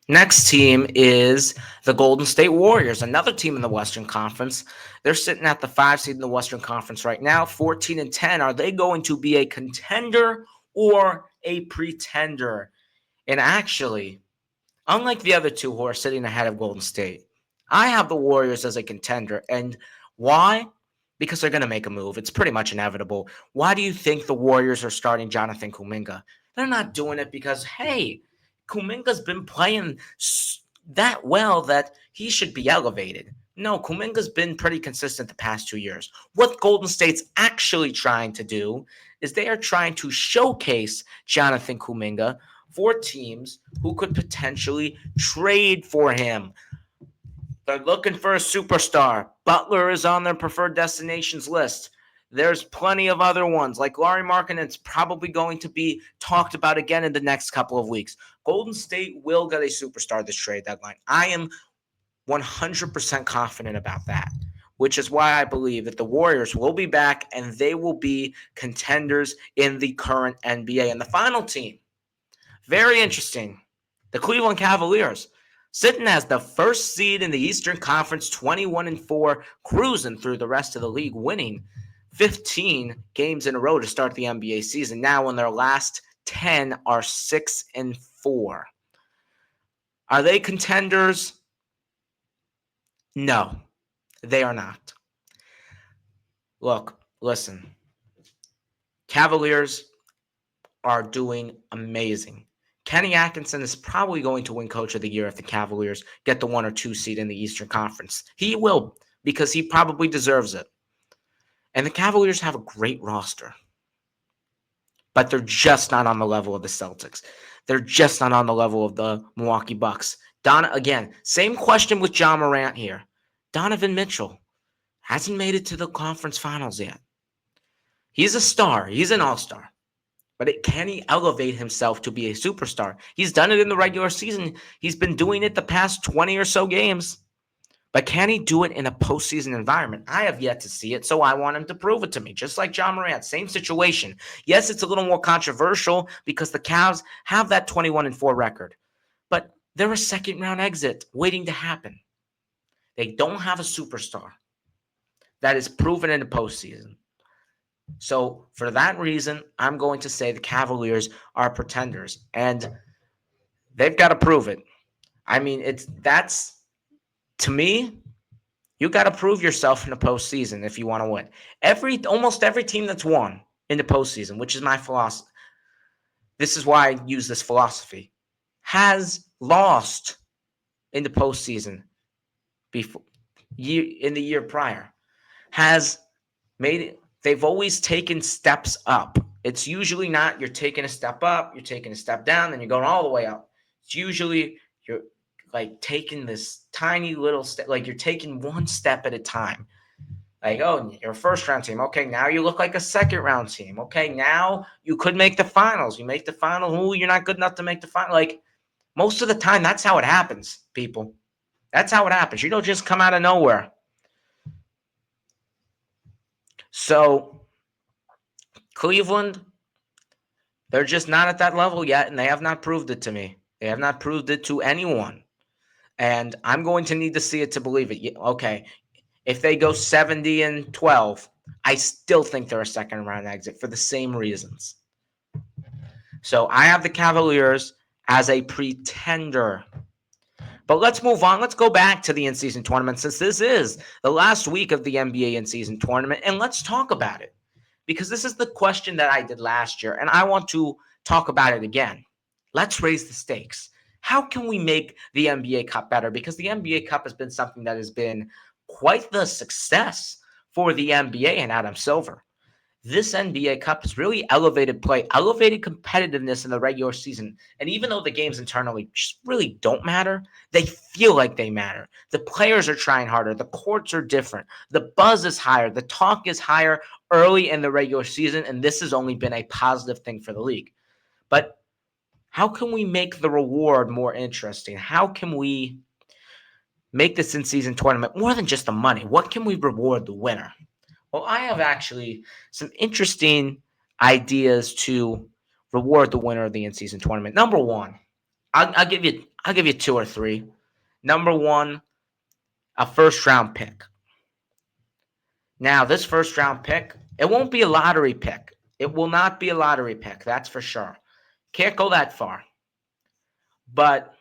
Next team is the Golden State Warriors, another team in the Western Conference. They're sitting at the 5 seed in the Western Conference right now, 14-10. Are they going to be a contender or a pretender? And actually, unlike the other two who are sitting ahead of Golden State, I have the Warriors as a contender. And why? Because they're going to make a move. It's pretty much inevitable. Why do you think the Warriors are starting Jonathan Kuminga? They're not doing it because, hey, Kuminga's been playing that well that he should be elevated. No, Kuminga's been pretty consistent the past 2 years. What Golden State's actually trying to do is they are trying to showcase Jonathan Kuminga for teams who could potentially trade for him. They're looking for a superstar. Butler is on their preferred destinations list. There's plenty of other ones, like Lauri Markkanen's probably going to be talked about again in the next couple of weeks. Golden State will get a superstar this trade deadline. I am 100% confident about that, which is why I believe that the Warriors will be back and they will be contenders in the current NBA. And the final team, very interesting, the Cleveland Cavaliers, sitting as the first seed in the Eastern Conference, 21-4, cruising through the rest of the league, winning 15 games in a row to start the NBA season. Now, in their last 10 are 6-4. Are they contenders? No, they are not. Look, listen. Cavaliers are doing amazing. Kenny Atkinson is probably going to win Coach of the Year if the Cavaliers get the 1 or 2 seed in the Eastern Conference. He will, because he probably deserves it. And the Cavaliers have a great roster. But they're just not on the level of the Celtics. They're just not on the level of the Milwaukee Bucks. Again, same question with John Morant here. Donovan Mitchell hasn't made it to the conference finals yet. He's a star. He's an all-star. But can he elevate himself to be a superstar? He's done it in the regular season. He's been doing it the past 20 or so games. But can he do it in a postseason environment? I have yet to see it, so I want him to prove it to me. Just like John Morant, same situation. Yes, it's a little more controversial because the Cavs have that 21-4 record. But they're a second-round exit waiting to happen. They don't have a superstar that is proven in the postseason. So for that reason, I'm going to say the Cavaliers are pretenders, and they've got to prove it. I mean, to me, you got to prove yourself in the postseason if you want to win. Almost every team that's won in the postseason, which is my philosophy, this is why I use this philosophy, has lost in the postseason in the year prior, has made it. They've always taken steps up. It's usually not you're taking a step up, you're taking a step down, then you're going all the way up. It's usually you're like taking this tiny little step, like you're taking one step at a time. Like, oh, you're a first-round team. Okay, now you look like a second-round team. Okay, now you could make the finals. You make the final. Ooh, you're not good enough to make the final. Like, most of the time, that's how it happens, people. That's how it happens. You don't just come out of nowhere. So, Cleveland, they're just not at that level yet, and they have not proved it to me. They have not proved it to anyone. And I'm going to need to see it to believe it. Okay, if they go 70-12, I still think they're a second-round exit for the same reasons. So I have the Cavaliers as a pretender. But let's move on. Let's go back to the in-season tournament since this is the last week of the NBA in-season tournament, and let's talk about it. Because this is the question that I did last year, and I want to talk about it again. Let's raise the stakes. How can we make the NBA Cup better? Because the NBA Cup has been something that has been quite the success for the NBA and Adam Silver. This NBA Cup has really elevated play, elevated competitiveness in the regular season. And even though the games internally just really don't matter, they feel like they matter. The players are trying harder. The courts are different. The buzz is higher. The talk is higher early in the regular season. And this has only been a positive thing for the league. But how can we make the reward more interesting? How can we make this in-season tournament more than just the money? What can we reward the winner? Well, I have actually some interesting ideas to reward the winner of the in-season tournament. Number one, I'll give you two or three. Number one, a first round pick. Now, this first round pick, it won't be a lottery pick. It will not be a lottery pick, that's for sure. Can't go that far. But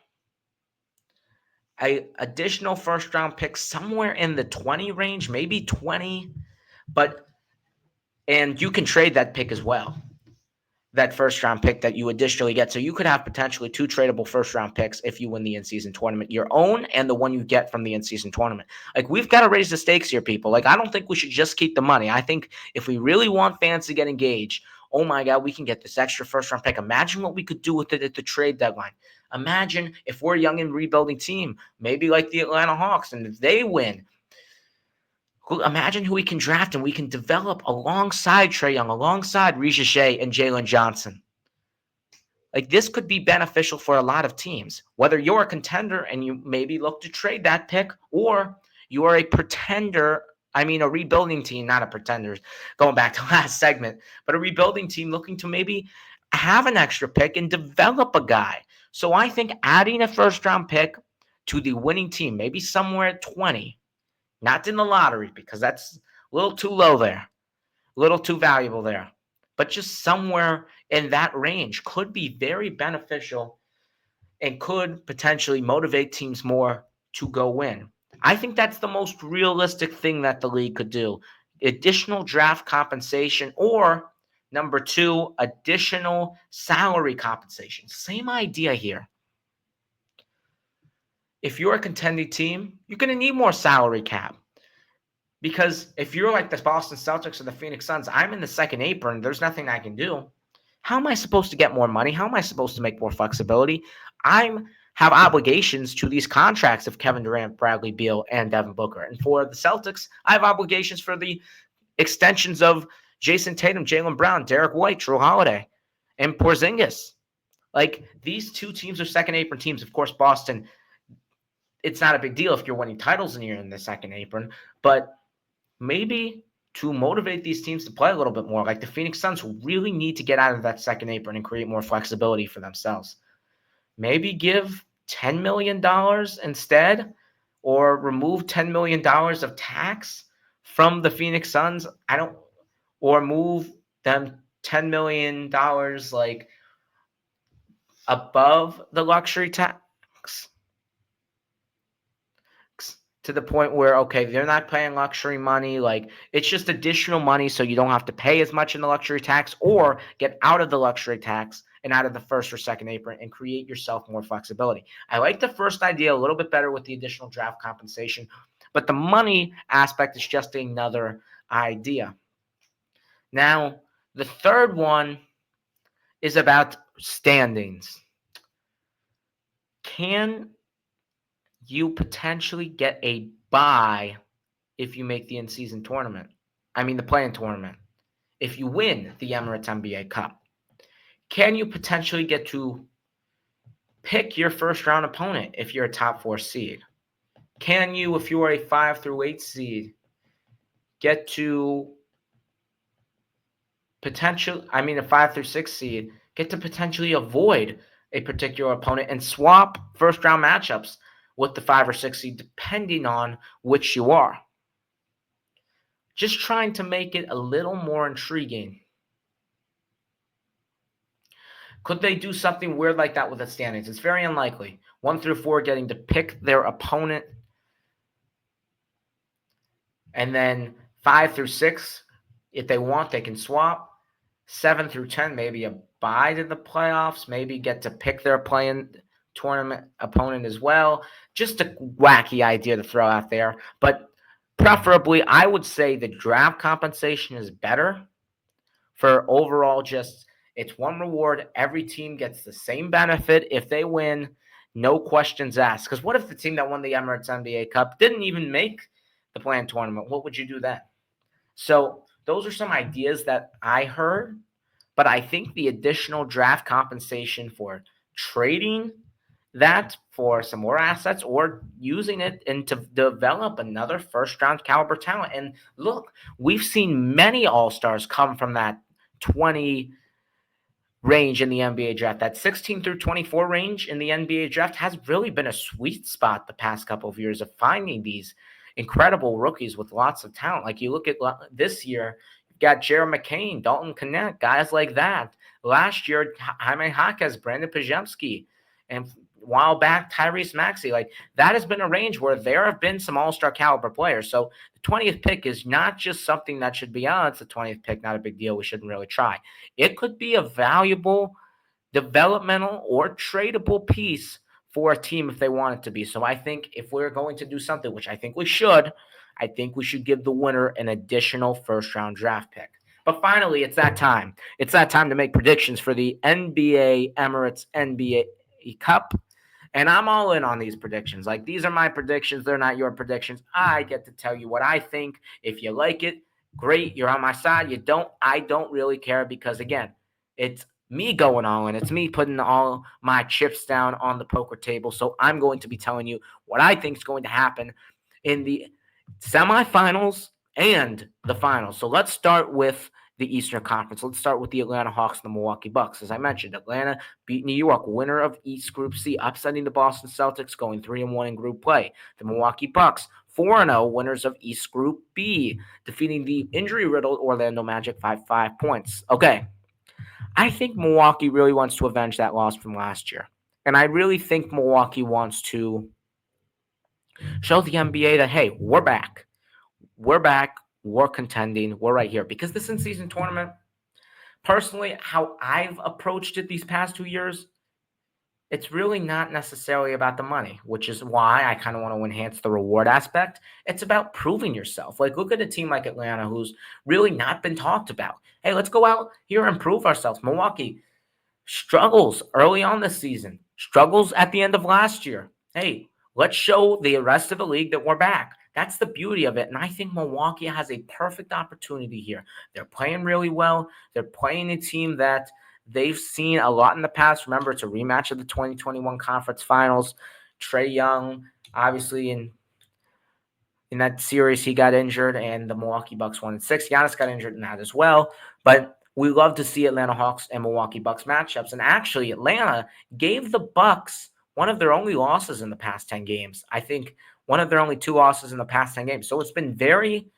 a additional first round pick somewhere in the 20 range, maybe 20, but and you can trade that pick as well. That first round pick that you additionally get. So you could have potentially two tradable first round picks if you win the in season tournament, your own and the one you get from the in season tournament. Like, we've got to raise the stakes here, people. Like, I don't think we should just keep the money. I think if we really want fans to get engaged, oh my God, we can get this extra first round pick. Imagine what we could do with it at the trade deadline. Imagine if we're a young and rebuilding team, maybe like the Atlanta Hawks, and if they win, imagine who we can draft and we can develop alongside Trae Young, alongside Risha Shea and Jalen Johnson. Like, this could be beneficial for a lot of teams. Whether you're a contender and you maybe look to trade that pick, or you are a pretender, a rebuilding team, not a pretender, going back to last segment, but a rebuilding team looking to maybe have an extra pick and develop a guy. So I think adding a first round pick to the winning team, maybe somewhere at 20, not in the lottery because that's a little too low there, a little too valuable there, but just somewhere in that range could be very beneficial and could potentially motivate teams more to go win. I think that's the most realistic thing that the league could do. Additional draft compensation, or number two, additional salary compensation. Same idea here. If you're a contending team, you're going to need more salary cap. Because if you're like the Boston Celtics or the Phoenix Suns, I'm in the second apron. There's nothing I can do. How am I supposed to get more money? How am I supposed to make more flexibility? I have obligations to these contracts of Kevin Durant, Bradley Beal, and Devin Booker. And for the Celtics, I have obligations for the extensions of Jason Tatum, Jaylen Brown, Derek White, Drew Holiday, and Porzingis. Like, these two teams are second apron teams. Of course, Boston, it's not a big deal if you're winning titles and you're in the second apron, but maybe to motivate these teams to play a little bit more, like the Phoenix Suns really need to get out of that second apron and create more flexibility for themselves. Maybe give $10 million instead, or remove $10 million of tax from the Phoenix Suns. Or move them $10 million like above the luxury tax, to the point where, okay, they're not paying luxury money. Like, it's just additional money so you don't have to pay as much in the luxury tax, or get out of the luxury tax and out of the first or second apron and create yourself more flexibility. I like the first idea a little bit better with the additional draft compensation, but the money aspect is just another idea. Now, the third one is about standings. Can you potentially get a bye if you make the in-season tournament? The play-in tournament. If you win the Emirates NBA Cup, can you potentially get to pick your first-round opponent if you're a top 4 seed? Can you, if you are a 5 through 8 seed, get to a 5 through 6 seed, get to potentially avoid a particular opponent and swap first-round matchups with the 5 or 6 seed, depending on which you are? Just trying to make it a little more intriguing. Could they do something weird like that with the standings? It's very unlikely. 1 through 4 getting to pick their opponent. And then 5 through 6, if they want, they can swap. 7 through 10, maybe a bye to the playoffs. Maybe get to pick their play-in tournament opponent as well. Just a wacky idea to throw out there. But preferably, I would say the draft compensation is better for overall. Just, it's one reward. Every team gets the same benefit if they win. No questions asked. Because what if the team that won the Emirates NBA Cup didn't even make the play-in tournament? What would you do then? So those are some ideas that I heard. But I think the additional draft compensation for trading that for some more assets or using it and to develop another first round caliber talent. And look, we've seen many all-stars come from that 20 range in the NBA draft. That 16 through 24 range in the NBA draft has really been a sweet spot the past couple of years of finding these incredible rookies with lots of talent. Like you look at this year, you've got Jared McCain, Dalton Knecht, guys like that. Last year, Jaime Jaquez, Brandon Pajemski, and a while back, Tyrese Maxey. Like that has been a range where there have been some all-star caliber players. So the 20th pick is not just something that should be, oh, it's the 20th pick, not a big deal. We shouldn't really try. It could be a valuable developmental or tradable piece for a team if they want it to be. So I think if we're going to do something, which I think we should give the winner an additional first round draft pick. But finally, it's that time. It's that time to make predictions for the NBA Emirates NBA Cup. And I'm all in on these predictions. Like, these are my predictions. They're not your predictions. I get to tell you what I think. If you like it, great. You're on my side. You don't, I don't really care because, again, it's me going all in. It's me putting all my chips down on the poker table. So I'm going to be telling you what I think is going to happen in the semifinals and the finals. So let's start with the Eastern Conference. Let's start with the Atlanta Hawks and the Milwaukee Bucks. As I mentioned, Atlanta beat New York, winner of East Group C, upsetting the Boston Celtics, going 3-1 in group play. The Milwaukee Bucks, 4-0, winners of East Group B, defeating the injury-riddled Orlando Magic 5 points. Okay, I think Milwaukee really wants to avenge that loss from last year. And I really think Milwaukee wants to show the NBA that, hey, we're back. We're back. We're contending. We're right here. Because this in-season tournament, personally, how I've approached it these past 2 years, it's really not necessarily about the money, which is why I kind of want to enhance the reward aspect. It's about proving yourself. Like, look at a team like Atlanta who's really not been talked about. Hey, let's go out here and prove ourselves. Milwaukee struggles early on this season, struggles at the end of last year. Hey, let's show the rest of the league that we're back. That's the beauty of it. And I think Milwaukee has a perfect opportunity here. They're playing really well. They're playing a team that they've seen a lot in the past. Remember, it's a rematch of the 2021 conference finals. Trae Young, obviously, in that series, he got injured, and the Milwaukee Bucks won in 6. Giannis got injured in that as well. But we love to see Atlanta Hawks and Milwaukee Bucks matchups. And actually, Atlanta gave the Bucks one of their only losses in the past 10 games. I think one of their only 2 losses in the past 10 games. So it's been very,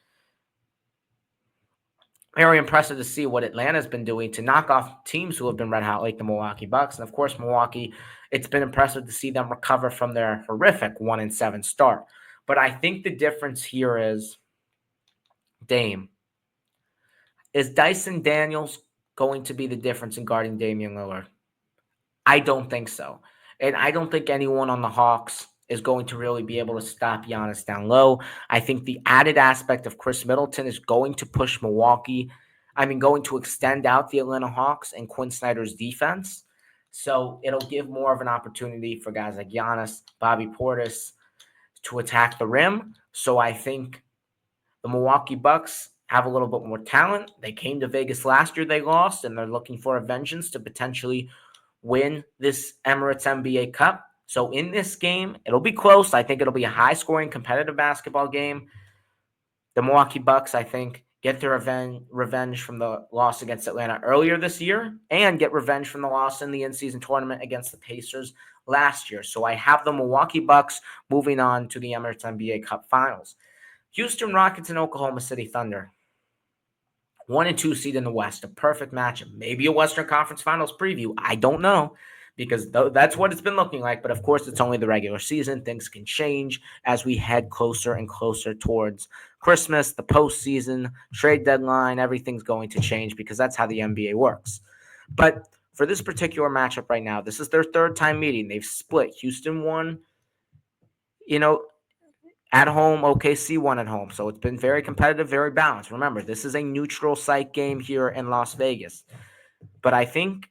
very impressive to see what Atlanta's been doing to knock off teams who have been red hot like the Milwaukee Bucks. And of course, Milwaukee, it's been impressive to see them recover from their horrific 1-7 start. But I think the difference here is Dame. Is Dyson Daniels going to be the difference in guarding Damian Lillard? I don't think so. And I don't think anyone on the Hawks is going to really be able to stop Giannis down low. I think the added aspect of Chris Middleton is going to push Milwaukee. Going to extend out the Atlanta Hawks and Quinn Snyder's defense. So it'll give more of an opportunity for guys like Giannis, Bobby Portis to attack the rim. So I think the Milwaukee Bucks have a little bit more talent. They came to Vegas last year, they lost, and they're looking for a vengeance to potentially win this Emirates NBA Cup. So in this game, it'll be close. I think it'll be a high-scoring, competitive basketball game. The Milwaukee Bucks, I think, get their revenge from the loss against Atlanta earlier this year and get revenge from the loss in the in-season tournament against the Pacers last year. So I have the Milwaukee Bucks moving on to the Emirates NBA Cup Finals. Houston Rockets and Oklahoma City Thunder. 1 and 2 seed in the West, a perfect matchup. Maybe a Western Conference Finals preview. I don't know because that's what it's been looking like. But of course, it's only the regular season. Things can change as we head closer and closer towards Christmas, the postseason, trade deadline. Everything's going to change because that's how the NBA works. But for this particular matchup right now, this is their 3rd time meeting. They've split. Houston won, at home, OKC won at home. So it's been very competitive, very balanced. Remember, this is a neutral site game here in Las Vegas. But I think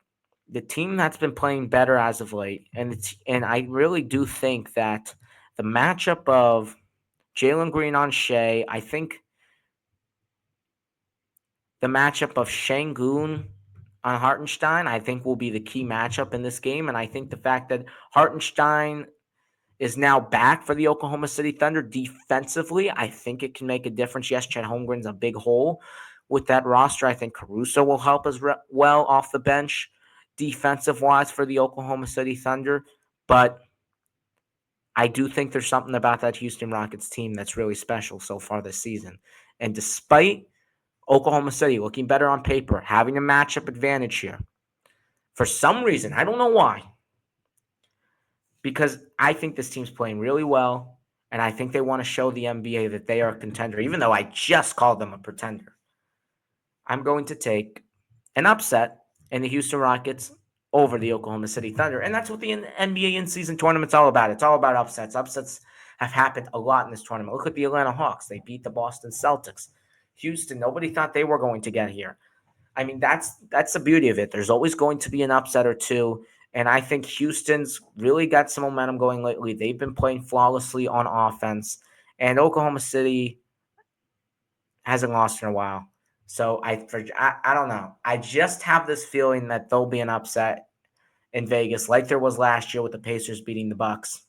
the team that's been playing better as of late, and I really do think that the matchup of Jalen Green on Shea, I think the matchup of Şengün on Hartenstein, I think will be the key matchup in this game. And I think the fact that Hartenstein is now back for the Oklahoma City Thunder defensively, I think it can make a difference. Yes, Chet Holmgren's a big hole with that roster. I think Caruso will help as well off the bench defensive-wise for the Oklahoma City Thunder. But I do think there's something about that Houston Rockets team that's really special so far this season. And despite Oklahoma City looking better on paper, having a matchup advantage here, for some reason, I don't know why, because I think this team's playing really well, and I think they want to show the NBA that they are a contender, even though I just called them a pretender. I'm going to take an upset in the Houston Rockets over the Oklahoma City Thunder, and that's what the NBA in-season tournament's all about. It's all about upsets. Upsets have happened a lot in this tournament. Look at the Atlanta Hawks. They beat the Boston Celtics. Houston, nobody thought they were going to get here. I mean, that's the beauty of it. There's always going to be an upset or two. And I think Houston's really got some momentum going lately. They've been playing flawlessly on offense. And Oklahoma City hasn't lost in a while. So I don't know. I just have this feeling that there'll be an upset in Vegas like there was last year with the Pacers beating the Bucks.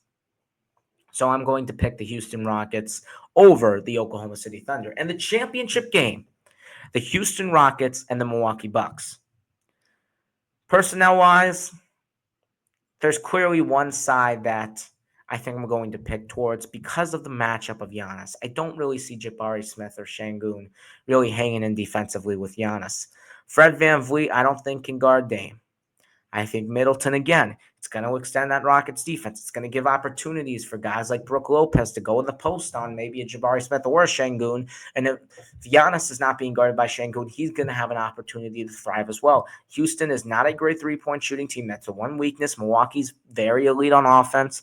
So I'm going to pick the Houston Rockets over the Oklahoma City Thunder. And the championship game, the Houston Rockets and the Milwaukee Bucks. Personnel-wise, there's clearly one side that I think I'm going to pick towards because of the matchup of Giannis. I don't really see Jabari Smith or Şengün really hanging in defensively with Giannis. Fred VanVleet, I don't think can guard Dame. I think Middleton, again, it's going to extend that Rockets defense. It's going to give opportunities for guys like Brook Lopez to go in the post on maybe a Jabari Smith or a Şengün. And if Giannis is not being guarded by Şengün, he's going to have an opportunity to thrive as well. Houston is not a great three-point shooting team. That's the one weakness. Milwaukee's very elite on offense.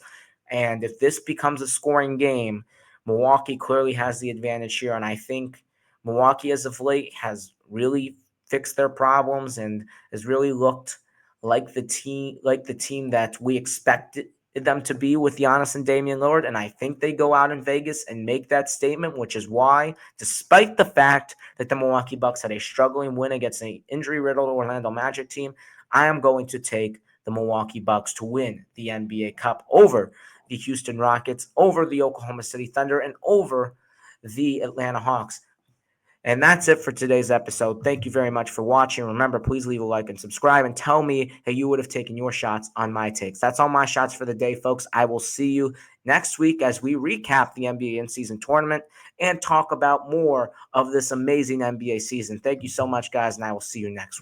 And if this becomes a scoring game, Milwaukee clearly has the advantage here. And I think Milwaukee, as of late, has really fixed their problems and has really looked like the team that we expected them to be with Giannis and Damian Lillard. And I think they go out in Vegas and make that statement, which is why, despite the fact that the Milwaukee Bucks had a struggling win against an injury-riddled Orlando Magic team, I am going to take the Milwaukee Bucks to win the NBA Cup over the Houston Rockets, over the Oklahoma City Thunder, and over the Atlanta Hawks. And that's it for today's episode. Thank you very much for watching. Remember, please leave a like and subscribe and tell me how you would have taken your shots on my takes. That's all my shots for the day, folks. I will see you next week as we recap the NBA in-season tournament and talk about more of this amazing NBA season. Thank you so much, guys, and I will see you next week.